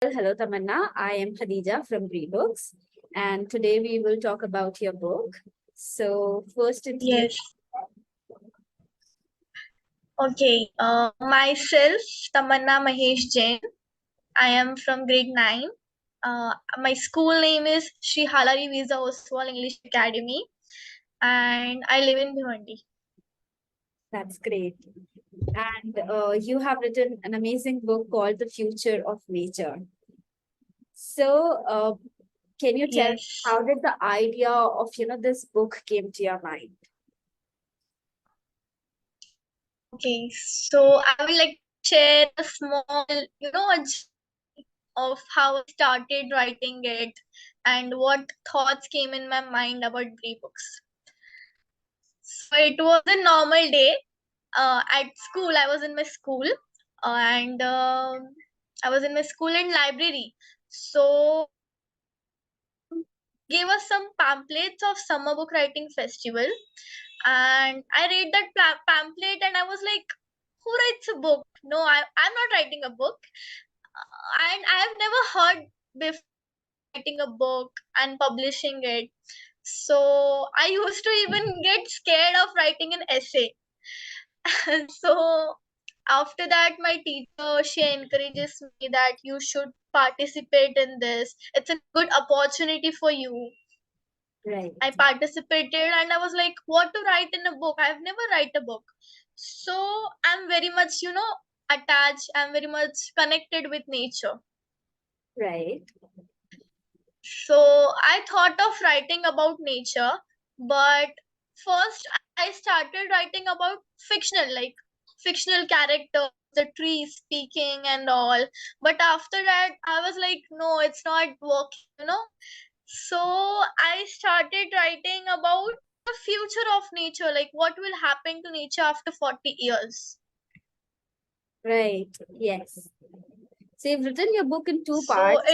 Well, hello, Tamanna. I am Khadija from BriBooks, and today we will talk about your book. So, first introduce. Yes. Okay. Myself, Tamanna Mahesh Jain. I am from grade 9. My school name is Sri Halari Visa Oswal English Academy, and I live in Bhiwandi. That's great. And you have written an amazing book called The Future of Nature. So, can you tell me Yes. how did the idea of this book came to your mind? Okay. So I would like to share a small, a journey of how I started writing it and what thoughts came in my mind about books. So it was a normal day. At school, I was in my school, and I was in my school and library. So gave us some pamphlets of summer book writing festival, and I read that pamphlet, and I was like, "Who writes a book? No, I'm not writing a book, and I have never heard before writing a book and publishing it." So I used to even get scared of writing an essay. So after that, my teacher, she encourages me that you should participate in this. It's a good opportunity for you. Right. I participated and I was like, what to write in a book? I've never write a book. So I'm very much, attached. I'm very much connected with nature. Right. So I thought of writing about nature, but first I started writing about fictional characters, the trees speaking and all. But after that, I was like, no, it's not working. So I started writing about the future of nature, like what will happen to nature after 40 years. Right. Yes. So you've written your book in two So parts.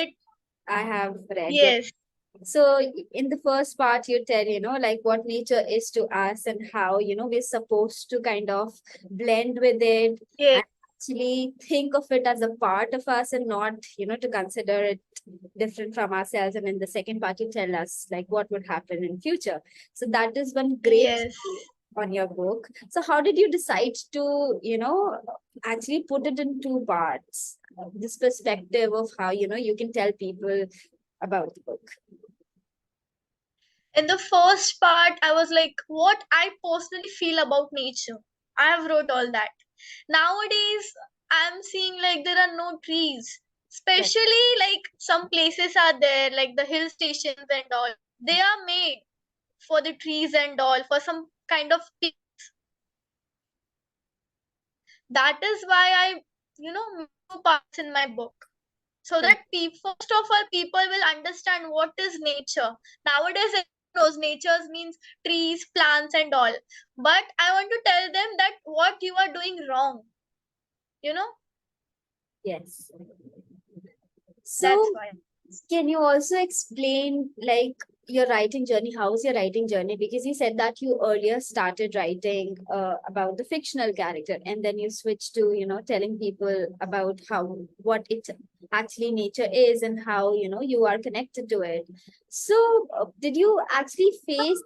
I have read your. yes, So in the first part, you tell, like what nature is to us and how, we're supposed to kind of blend with it yes, and actually think of it as a part of us and not, to consider it different from ourselves. And in the second part, you tell us like what would happen in future. So that is one great yes. on your book. So how did you decide to, actually put it in two parts? This perspective of how, you can tell people about the book. In the first part, I was like, what I personally feel about nature. I have wrote all that. Nowadays, I'm seeing like there are no trees. Right. Especially like some places are there, like the hill stations and all. They are made for the trees and all, for some kind of peace. That is why I, make two parts in my book. So that first of all, people will understand what is nature. Nowadays, everyone knows nature means trees, plants, and all. But I want to tell them that what you are doing wrong. You know, Yes. that's So why. can you also explain like your writing journey? How is your writing journey? Because you said that you earlier started writing about the fictional character and then you switched to, telling people about how what it actually nature is and how, you are connected to it. So did you actually face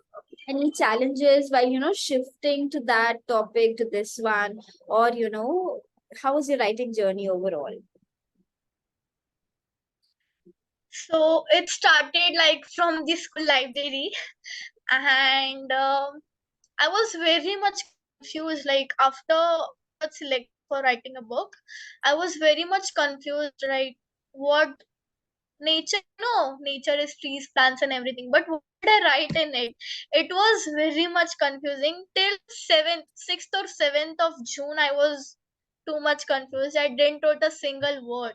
any challenges while, shifting to that topic to this one? Or, how was your writing journey overall? So it started like from the school library, and I was very much confused. Like after I got selected for writing a book, I was very much confused. Right, what nature? No, nature is trees, plants, and everything. But what did I write in it? It was very much confusing till 6th or 7th of June. I was too much confused. I didn't write a single word,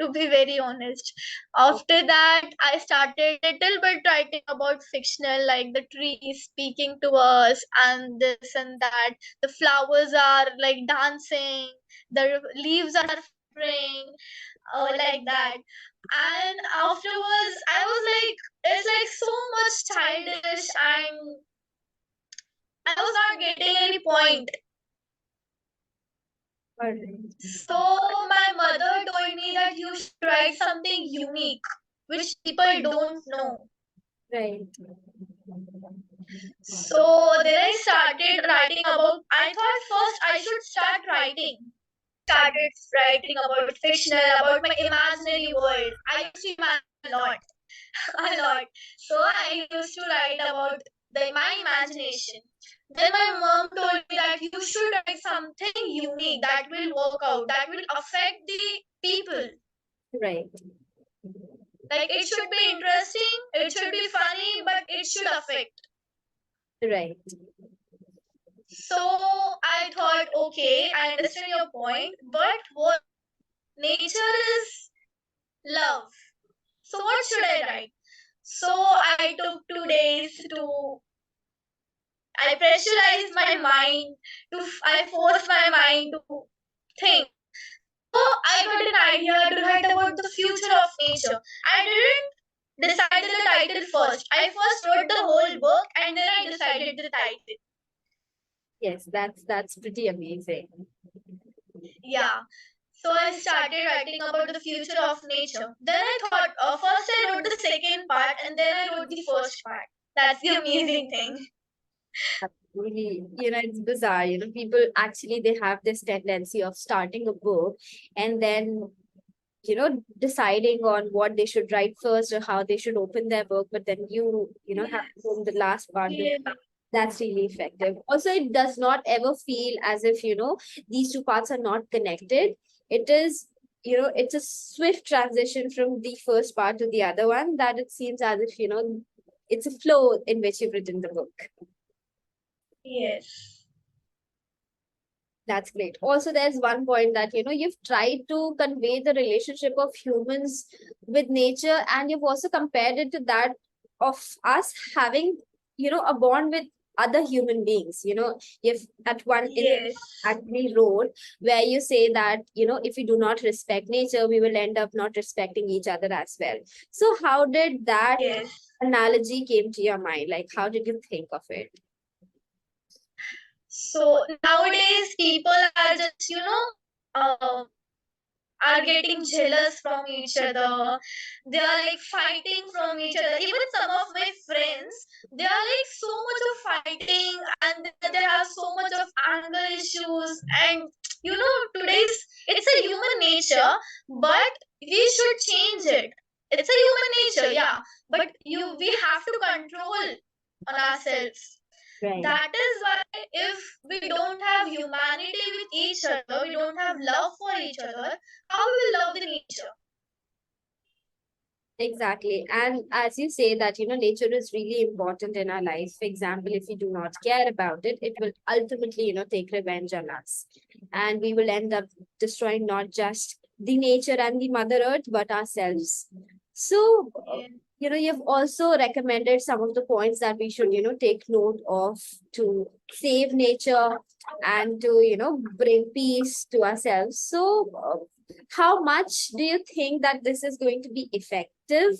to be very honest. After that, I started little bit writing about fictional, like the trees speaking to us and this and that. The flowers are like dancing, the leaves are fluttering, like that. And afterwards, I was like, it's like so much childish, and I was not getting any point. Alright. So my mother told me that you should write something unique, which people don't know. Right. So then I started writing about, I thought first I should start writing. Started writing about fictional, about my imaginary world. I used to imagine a lot, a lot. So I used to write about my imagination. Then my mom told me that you should write something unique that will work out, that will affect the people. Right. Like it should be interesting, it should be funny, but it should affect. Right. So I thought, okay, I understand your point, but what nature is love. So what should I write? So I took 2 days to, I pressurized my mind I forced my mind to think. So I got an idea to write about the future of nature. I didn't decide the title first. I first wrote the whole book and then I decided the title. Yes, that's pretty amazing. Yeah. So I started writing about the future of nature. Then I thought, first I wrote the second part and then I wrote the first part. That's the amazing thing. Really, it's bizarre. People actually they have this tendency of starting a book and then deciding on what they should write first or how they should open their book, but then have from the last part. Yeah. That's really effective. Also, it does not ever feel as if these two parts are not connected. It is it's a swift transition from the first part to the other one, that it seems as if it's a flow in which you've written the book. Yes. That's great. Also, there's one point that you've tried to convey the relationship of humans with nature, and you've also compared it to that of us having a bond with other human beings. If at one in Yes. actually wrote where you say that if we do not respect nature, we will end up not respecting each other as well. So how did that Yes. analogy came to your mind? Like, how did you think of it? So nowadays people are just, are getting jealous from each other. They are like fighting from each other. Even some of my friends, they are like so much of fighting and they have so much of anger issues. And today's it's a human nature, but we should change it. It's a human nature, yeah. But we have to control on ourselves. Right. That is why if we don't have humanity with each other, we don't have love for each other, how we will love the nature? Exactly. And as you say that, nature is really important in our lives. For example, if we do not care about it, it will ultimately, take revenge on us. And we will end up destroying not just the nature and the Mother Earth, but ourselves. So, you've also recommended some of the points that we should, take note of to save nature and to, bring peace to ourselves. So, how much do you think that this is going to be effective?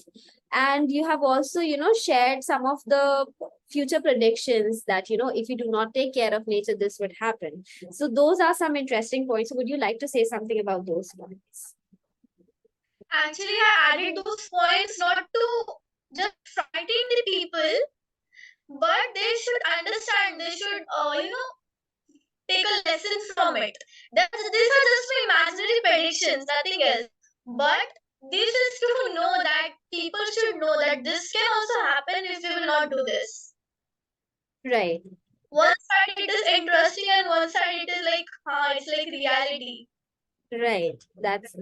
And you have also shared some of the future predictions that if you do not take care of nature, this would happen. So those are some interesting points. Would you like to say something about those points? Actually, I added those points not to just frighten the people, but they should understand. They should, take a lesson from it. These are just my imaginary predictions, nothing else. But this is to know that people should know that this can also happen if we will not do this. Right. One side it is interesting and one side it is like, it's like reality. Right. That's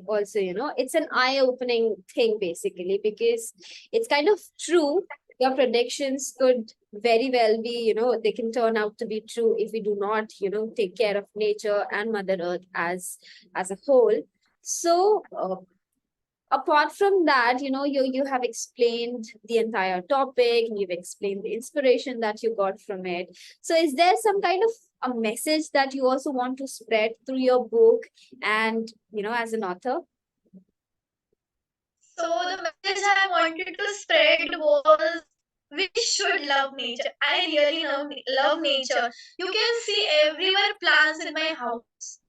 also, it's an eye-opening thing basically, because it's kind of true. Your predictions could very well be, they can turn out to be true if we do not, take care of nature and Mother Earth as a whole. So, apart from that, you have explained the entire topic, and you've explained the inspiration that you got from it. So is there some kind of a message that you also want to spread through your book and as an author? So the message I wanted to spread was we should love nature. I really love nature. You can see everywhere plants in my house.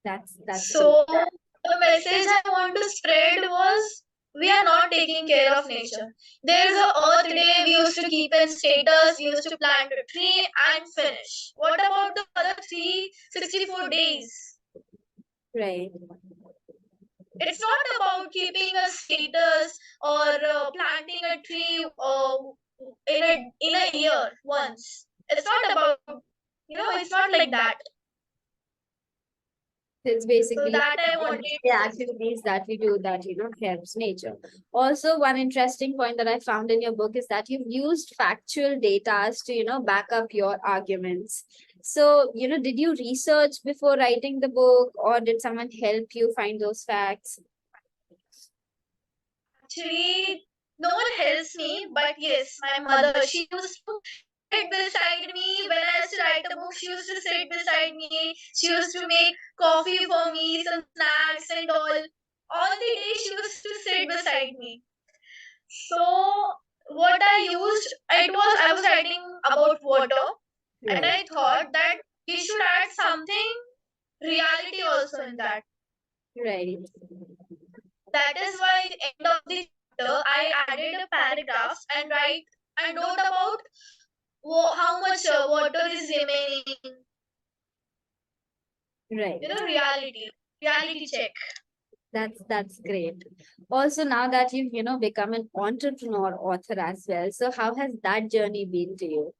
That's great. So the message I want to spread was we are not taking care of nature. There's a Earth Day we used to keep in status, we used to plant a tree and finish. What about the other 364 days? Right. It's not about keeping a status or planting a tree in a year once. It's not about, it's not like that. It's So basically that I wanted the to say. activities that we do that helps nature. Also, one interesting point that I found in your book is that you've used factual data to back up your arguments. So did you research before writing the book, or did someone help you find those facts? Actually, no one helps me, but yes, my mother, she used to sit beside me when I used to write a book. She used to sit beside me. She used to make coffee for me, some snacks and all. All the day she used to sit beside me. So what I used, I was writing about water, and Right. I thought that we should add something reality also in that. Right. That is why at the end of the chapter I added a paragraph and wrote about how much water is remaining. Right. Reality check. That's great. Also, now that you've become an entrepreneur author as well, so how has that journey been to you?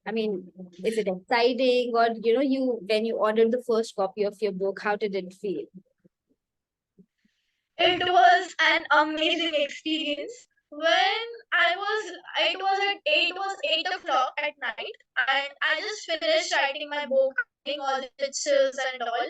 I mean, is it exciting, or you when you ordered the first copy of your book, how did it feel? It was an amazing experience. When it was at 8 o'clock at night, and I just finished writing my book, adding all the pictures and all.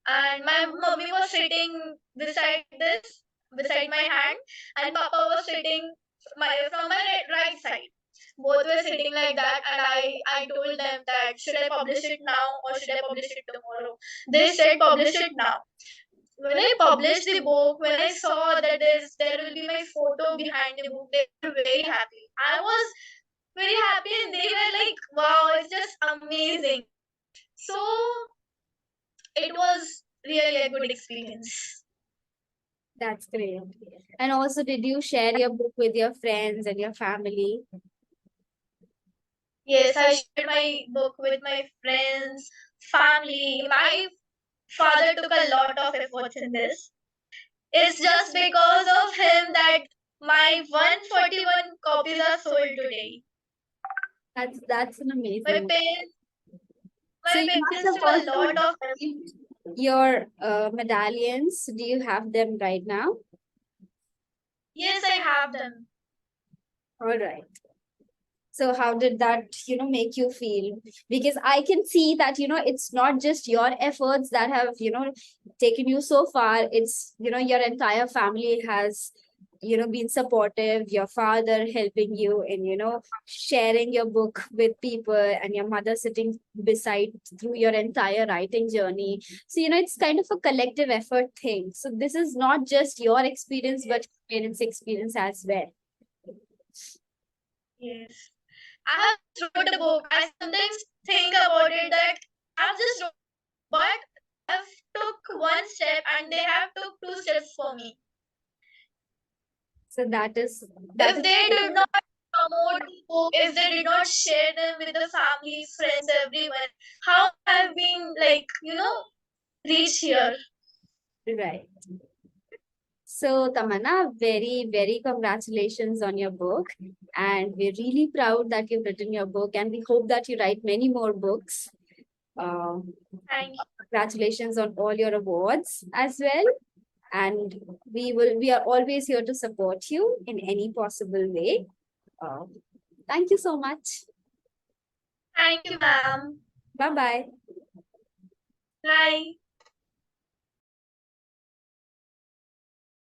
And my mummy was sitting beside my hand, and Papa was sitting from my right side. Both were sitting like that, and I told them that should I publish it now or should I publish it tomorrow? They said publish it now. When I published the book, when I saw that there will be my photo behind the book, they were very happy. I was very happy, and they were like, "Wow, it's just amazing." So it was really a good experience. That's great. And also, did you share your book with your friends and your family? Yes, I shared my book with my friends, family. My father took a lot of efforts in this. It's just because of him that my 141 copies are sold today. That's an My amazing. parents, So my you must parents have took a also lot of effort. received your medallions. Do you have them right now? Yes, I have them. All right. So how did that make you feel? Because I can see that it's not just your efforts that have taken you so far. It's your entire family has been supportive, your father helping you in sharing your book with people, and your mother sitting beside through your entire writing journey. So it's kind of a collective effort thing. So this is not just your experience but your parents experience as well. Yes. I have just wrote a book. I sometimes think about it that I've just wrote, but I've took one step and they have took two steps for me. So that If is they did not promote the book, if they did not share them with the families, friends, everyone, how have been like, reach here? right. So, Tamanna, very, very congratulations on your book. And we're really proud that you've written your book, and we hope that you write many more books. Thank you. Congratulations on all your awards as well. And we are always here to support you in any possible way. Uh, Thank you so much. Thank you, ma'am. Bye bye. Bye.